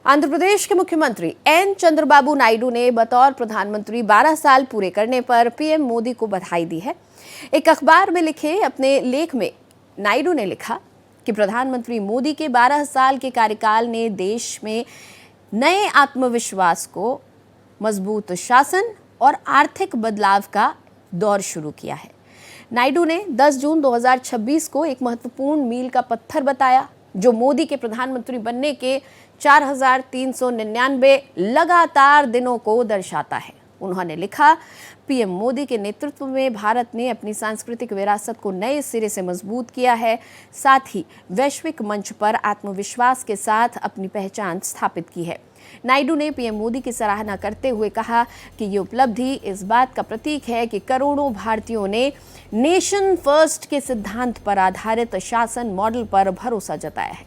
आंध्र प्रदेश के मुख्यमंत्री एन चंद्रबाबू नायडू ने बतौर प्रधानमंत्री 12 साल पूरे करने पर पीएम मोदी को बधाई दी है। एक अखबार में लिखे अपने लेख में नायडू ने लिखा कि प्रधानमंत्री मोदी के 12 साल के कार्यकाल ने देश में नए आत्मविश्वास को, मजबूत शासन और आर्थिक बदलाव का दौर शुरू किया है। नायडू ने 10 जून 2026 को एक महत्वपूर्ण मील का पत्थर बताया, जो मोदी के प्रधानमंत्री बनने के 4,399 लगातार दिनों को दर्शाता है। उन्होंने लिखा, पीएम मोदी के नेतृत्व में भारत ने अपनी सांस्कृतिक विरासत को नए सिरे से मजबूत किया है, साथ ही वैश्विक मंच पर आत्मविश्वास के साथ अपनी पहचान स्थापित की है। नायडू ने पीएम मोदी की सराहना करते हुए कहा कि ये उपलब्धि इस बात का प्रतीक है कि करोड़ों भारतीयों ने नेशन फर्स्ट के सिद्धांत पर आधारित शासन मॉडल पर भरोसा जताया है।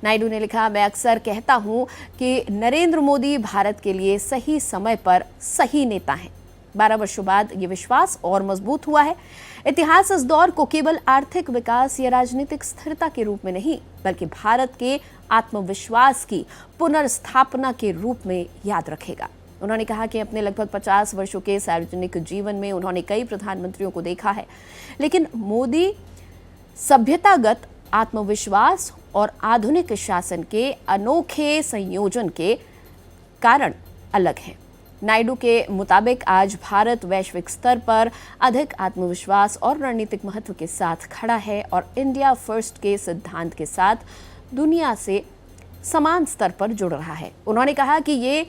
नायडू ने लिखा, मैं अक्सर कहता हूं कि नरेंद्र मोदी भारत के लिए सही समय पर सही नेता हैं। 12 वर्षों बाद ये विश्वास और मजबूत हुआ है। इतिहास इस दौर को केवल आर्थिक विकास या राजनीतिक स्थिरता के रूप में नहीं, बल्कि भारत के आत्मविश्वास की पुनर्स्थापना के रूप में याद रखेगा। उन्होंने कहा कि अपने लगभग 50 वर्षों के सार्वजनिक जीवन में उन्होंने कई प्रधानमंत्रियों को देखा है, लेकिन मोदी सभ्यतागत आत्मविश्वास और आधुनिक शासन के अनोखे संयोजन के कारण अलग है। नायडू के मुताबिक आज भारत वैश्विक स्तर पर अधिक आत्मविश्वास और रणनीतिक महत्व के साथ खड़ा है और इंडिया फर्स्ट के सिद्धांत के साथ दुनिया से समान स्तर पर जुड़ रहा है। उन्होंने कहा कि ये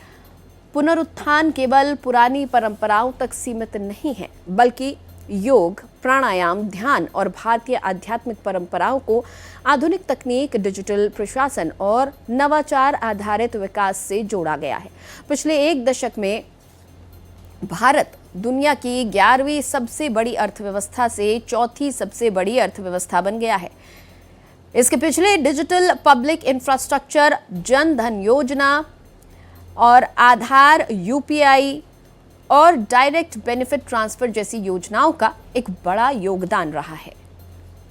पुनरुत्थान केवल पुरानी परंपराओं तक सीमित नहीं है, बल्कि योग, प्राणायाम, ध्यान और भारतीय आध्यात्मिक परंपराओं को आधुनिक तकनीक, डिजिटल प्रशासन और नवाचार आधारित विकास से जोड़ा गया है। पिछले एक दशक में भारत दुनिया की 11वीं सबसे बड़ी अर्थव्यवस्था से चौथी सबसे बड़ी अर्थव्यवस्था बन गया है। इसके पिछले digital public infrastructure, Jan Dhan योजना और आधार, यूपीआई और डायरेक्ट बेनिफिट ट्रांसफर जैसी योजनाओं का एक बड़ा योगदान रहा है।